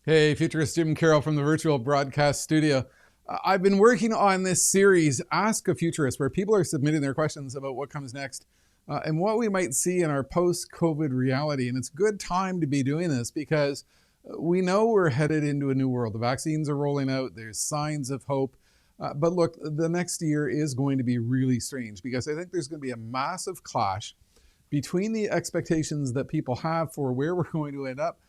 Hey, futurist Jim Carroll from the virtual broadcast studio. I've been working on this series, Ask a Futurist, where people are submitting their questions about what comes next and what we might see in our post-COVID reality. And it's a good time to be doing this because we know we're headed into a new world. The vaccines are rolling out. There's signs of hope. But look, the next year is going to be really strange because I think there's going to be a massive clash between the expectations that people have for where we're going to end up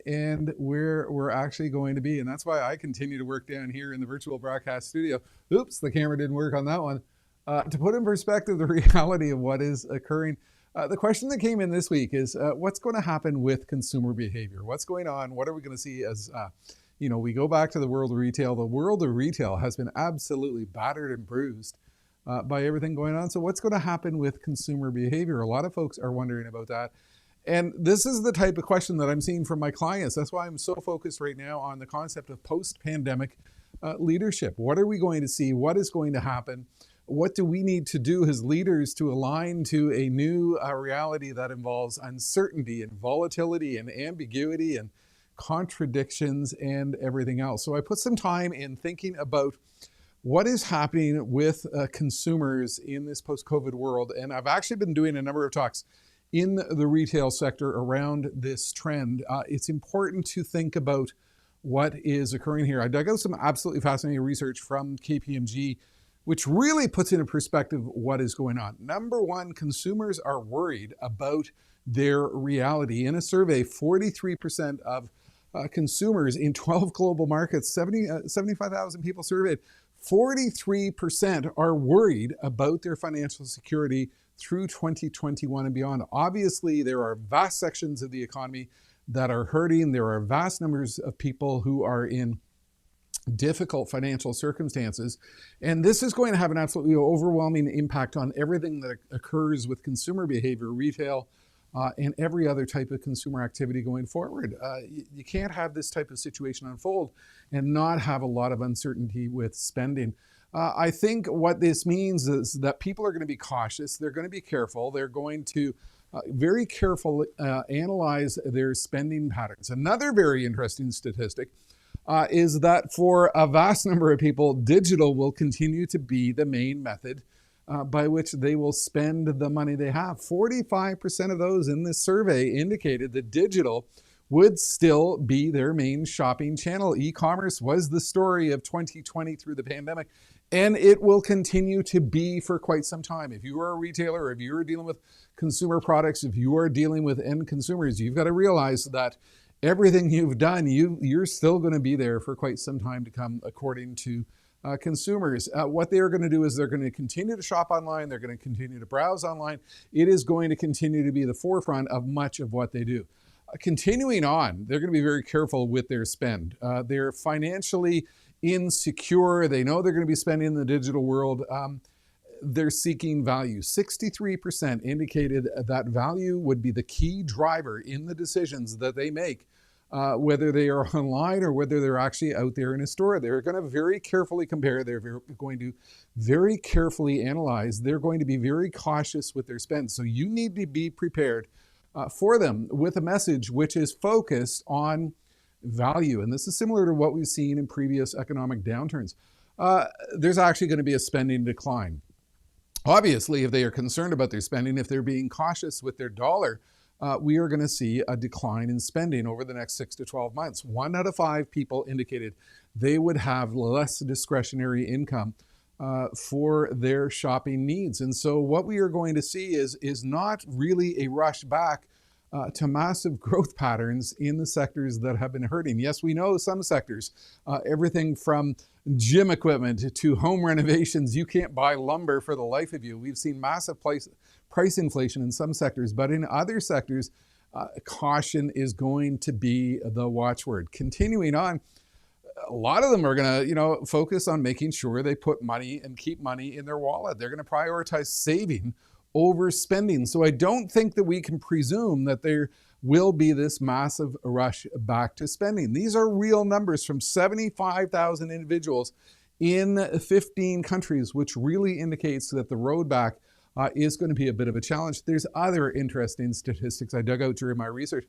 and where we're actually going to be. And that's why I continue to work down here in the virtual broadcast studio. Oops, the camera didn't work on that one. To put in perspective the reality of what is occurring. The question that came in this week is what's going to happen with consumer behavior? What's going on? What are we going to see as, we go back to the world of retail. The world of retail has been absolutely battered and bruised by everything going on. So what's going to happen with consumer behavior? A lot of folks are wondering about that. And this is the type of question that I'm seeing from my clients. That's why I'm so focused right now on the concept of post-pandemic leadership. What are we going to see? What is going to happen? What do we need to do as leaders to align to a new reality that involves uncertainty and volatility and ambiguity and contradictions and everything else? So I put some time in thinking about what is happening with consumers in this post-COVID world. And I've actually been doing a number of talks in the retail sector around this trend. It's important to think about what is occurring here. I dug out some absolutely fascinating research from KPMG, which really puts into perspective what is going on. Number one, consumers are worried about their reality. In a survey, 43% of consumers in 12 global markets, 75,000 people surveyed, 43% are worried about their financial security through 2021 and beyond. Obviously, there are vast sections of the economy that are hurting. There are vast numbers of people who are in difficult financial circumstances. And this is going to have an absolutely overwhelming impact on everything that occurs with consumer behavior, retail, and every other type of consumer activity going forward. You can't have this type of situation unfold and not have a lot of uncertainty with spending. I think what this means is that people are going to be cautious. They're going to be careful. They're going to very carefully analyze their spending patterns. Another very interesting statistic is that for a vast number of people, digital will continue to be the main method by which they will spend the money they have. 45% of those in this survey indicated that digital would still be their main shopping channel. E-commerce was the story of 2020 through the pandemic, and it will continue to be for quite some time. If you are a retailer, if you are dealing with consumer products, if you are dealing with end consumers, you've got to realize that everything you've done, you're still going to be there for quite some time to come, according to consumers. What they're going to do is they're going to continue to shop online. They're going to continue to browse online. It is going to continue to be the forefront of much of what they do. Continuing on, they're going to be very careful with their spend. They're financially insecure. They know they're going to be spending in the digital world. They're seeking value. 63% indicated that value would be the key driver in the decisions that they make, whether they are online or whether they're actually out there in a store. They're going to very carefully compare. They're going to very carefully analyze. They're going to be very cautious with their spend. So you need to be prepared for them with a message which is focused on value. And this is similar to what we've seen in previous economic downturns. There's actually going to be a spending decline. Obviously, if they are concerned about their spending, if they're being cautious with their dollar, we are going to see a decline in spending over the next 6 to 12 months. 1 out of 5 people indicated they would have less discretionary income for their shopping needs. And so what we are going to see is not really a rush back to massive growth patterns in the sectors that have been hurting. Yes, we know some sectors, everything from gym equipment to home renovations, you can't buy lumber for the life of you. We've seen massive price inflation in some sectors, but in other sectors, caution is going to be the watchword. Continuing on, a lot of them are going to, focus on making sure they put money and keep money in their wallet. They're going to prioritize saving over spending. So I don't think that we can presume that there will be this massive rush back to spending. These are real numbers from 75,000 individuals in 15 countries, which really indicates that the road back is going to be a bit of a challenge. There's other interesting statistics I dug out during my research.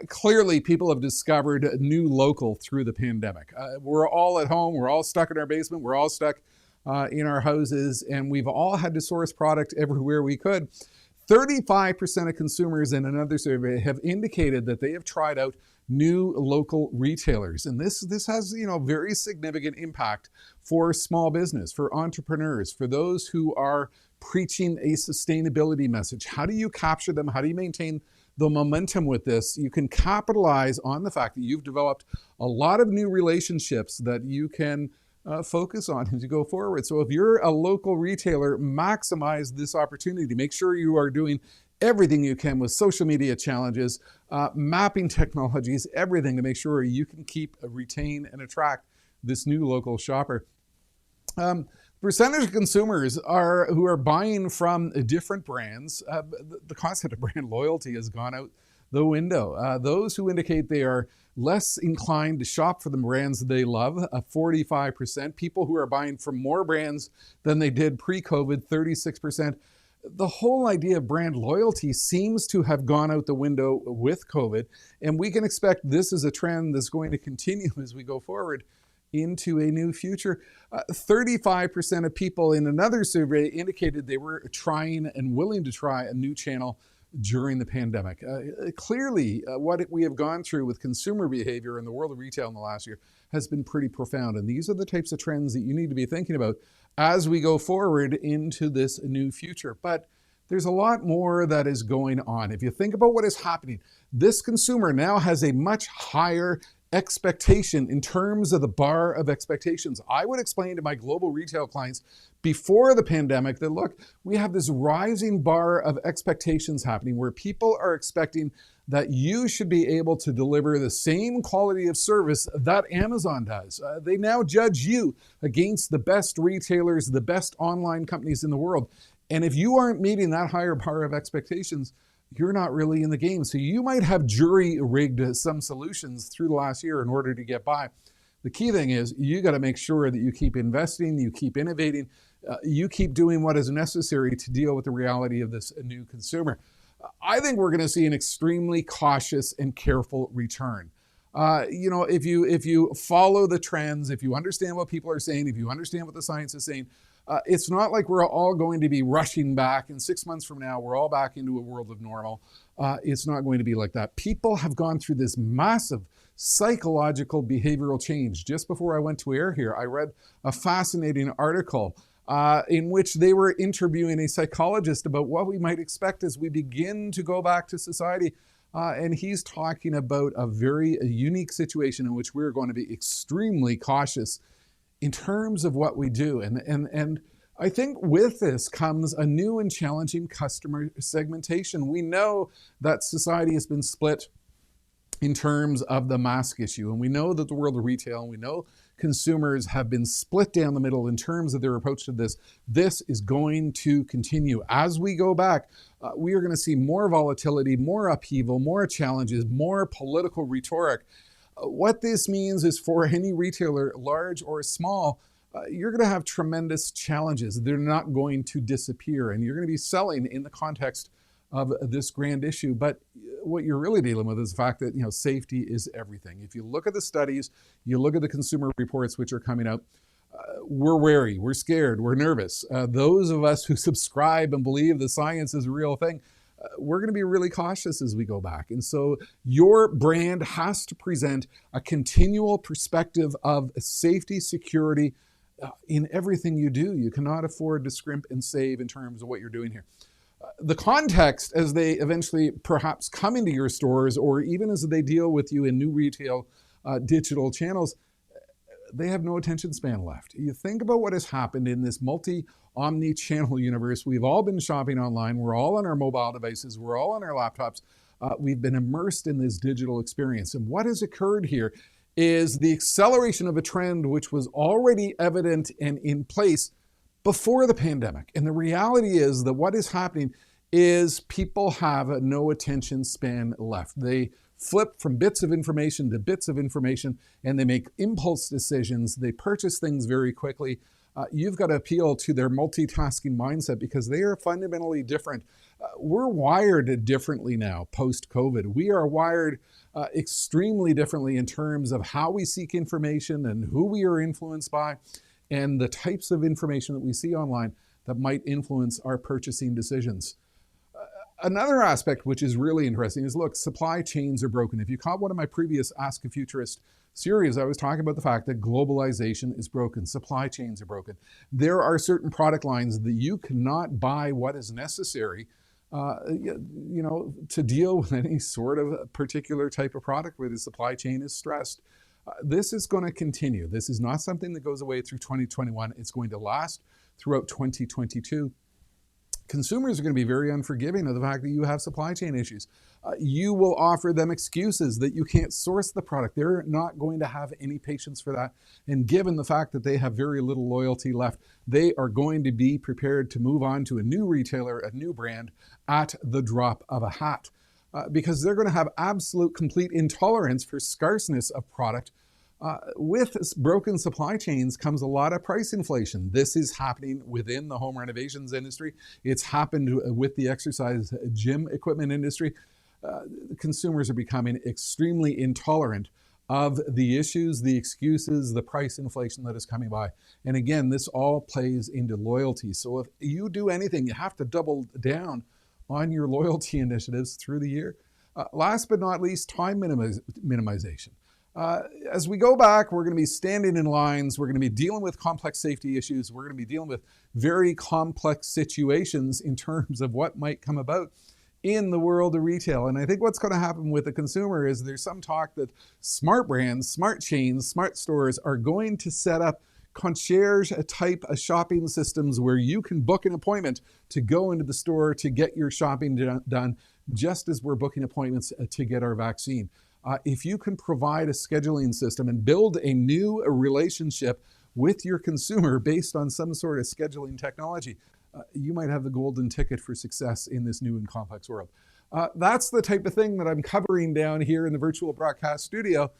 Clearly, people have discovered new local through the pandemic. We're all at home. We're all stuck in our basement. We're all stuck in our houses, and we've all had to source product everywhere we could. 35% of consumers in another survey have indicated that they have tried out new local retailers. And this has, very significant impact for small business, for entrepreneurs, for those who are preaching a sustainability message. How do you capture them? How do you maintain the momentum with this? You can capitalize on the fact that you've developed a lot of new relationships that you can focus on as you go forward. So if you're a local retailer, maximize this opportunity. Make sure you are doing everything you can with social media challenges, mapping technologies, everything to make sure you can keep, retain, and attract this new local shopper. Percentage of consumers who are buying from different brands, the concept of brand loyalty has gone out the window. Those who indicate they are less inclined to shop for the brands they love, 45%. People who are buying from more brands than they did pre-COVID, 36%. The whole idea of brand loyalty seems to have gone out the window with COVID, and we can expect this is a trend that's going to continue as we go forward into a new future. 35% of people in another survey indicated they were trying and willing to try a new channel during the pandemic. Clearly, what we have gone through with consumer behavior in the world of retail in the last year has been pretty profound. And these are the types of trends that you need to be thinking about as we go forward into this new future. But there's a lot more that is going on. If you think about what is happening, this consumer now has a much higher expectation in terms of the bar of expectations. I would explain to my global retail clients before the pandemic that, look, we have this rising bar of expectations happening where people are expecting that you should be able to deliver the same quality of service that Amazon does. They now judge you against the best retailers, the best online companies in the world. And if you aren't meeting that higher bar of expectations, you're not really in the game. So you might have jury-rigged some solutions through the last year in order to get by. The key thing is you got to make sure that you keep investing, you keep innovating, you keep doing what is necessary to deal with the reality of this new consumer. I think we're going to see an extremely cautious and careful return. If you follow the trends, if you understand what people are saying, if you understand what the science is saying, it's not like we're all going to be rushing back and 6 months from now, we're all back into a world of normal. It's not going to be like that. People have gone through this massive psychological behavioral change. Just before I went to air here, I read a fascinating article in which they were interviewing a psychologist about what we might expect as we begin to go back to society. And he's talking about a very unique situation in which we're going to be extremely cautious in terms of what we do. And I think with this comes a new and challenging customer segmentation. We know that society has been split in terms of the mask issue, and we know that the world of retail, and we know consumers have been split down the middle in terms of their approach to this. This is going to continue. As we go back, we are going to see more volatility, more upheaval, more challenges, more political rhetoric. What this means is for any retailer, large or small, you're going to have tremendous challenges. They're not going to disappear, and you're going to be selling in the context of this grand issue. But what you're really dealing with is the fact that safety is everything. If you look at the studies, you look at the consumer reports which are coming out, we're wary, we're scared, we're nervous. Those of us who subscribe and believe the science is a real thing, we're going to be really cautious as we go back. And so your brand has to present a continual perspective of safety, security in everything you do. You cannot afford to scrimp and save in terms of what you're doing here. The context as they eventually perhaps come into your stores, or even as they deal with you in new retail digital channels, they have no attention span left. You think about what has happened in this omni-channel universe. We've all been shopping online. We're all on our mobile devices. We're all on our laptops. We've been immersed in this digital experience. And what has occurred here is the acceleration of a trend which was already evident and in place before the pandemic. And the reality is that what is happening is people have no attention span left. They flip from bits of information to bits of information, and they make impulse decisions. They purchase things very quickly. You've got to appeal to their multitasking mindset because they are fundamentally different. We're wired differently now post-COVID. We are wired extremely differently in terms of how we seek information and who we are influenced by, and the types of information that we see online that might influence our purchasing decisions. Another aspect which is really interesting is, look, supply chains are broken. If you caught one of my previous Ask a Futurist series, I was talking about the fact that globalization is broken, supply chains are broken. There are certain product lines that you cannot buy what is necessary to deal with any sort of particular type of product where the supply chain is stressed. This is going to continue. This is not something that goes away through 2021. It's going to last throughout 2022. Consumers are going to be very unforgiving of the fact that you have supply chain issues. You will offer them excuses that you can't source the product. They're not going to have any patience for that. And given the fact that they have very little loyalty left, they are going to be prepared to move on to a new retailer, a new brand at the drop of a hat. Because they're going to have absolute complete intolerance for scarceness of product. With broken supply chains comes a lot of price inflation. This is happening within the home renovations industry. It's happened with the exercise gym equipment industry. Consumers are becoming extremely intolerant of the issues, the excuses, the price inflation that is coming by. And again, this all plays into loyalty. So if you do anything, you have to double down on your loyalty initiatives through the year. Last but not least, time minimization. As we go back, we're going to be standing in lines. We're going to be dealing with complex safety issues. We're going to be dealing with very complex situations in terms of what might come about in the world of retail. And I think what's going to happen with the consumer is there's some talk that smart brands, smart chains, smart stores are going to set up concierge type of shopping systems where you can book an appointment to go into the store to get your shopping done, just as we're booking appointments to get our vaccine. If you can provide a scheduling system and build a new relationship with your consumer based on some sort of scheduling technology, you might have the golden ticket for success in this new and complex world. That's the type of thing that I'm covering down here in the virtual broadcast studio,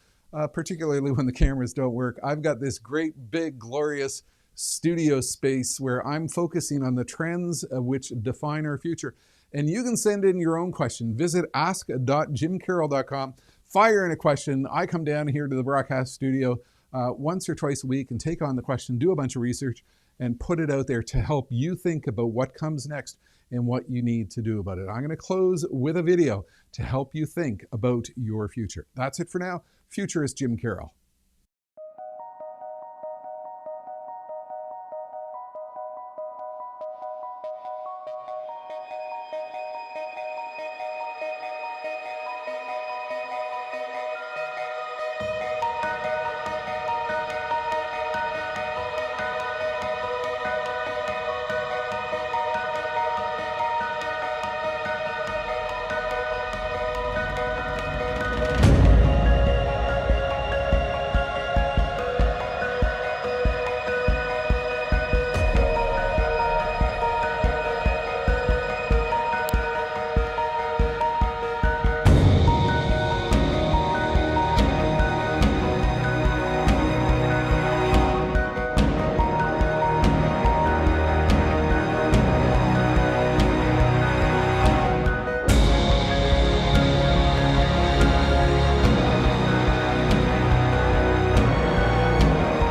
particularly when the cameras don't work. I've got this great, big, glorious studio space where I'm focusing on the trends which define our future. And you can send in your own question. Visit ask.jimcarroll.com. Fire in a question. I come down here to the broadcast studio once or twice a week and take on the question, do a bunch of research, and put it out there to help you think about what comes next and what you need to do about it. I'm going to close with a video to help you think about your future. That's it for now. Futurist Jim Carroll.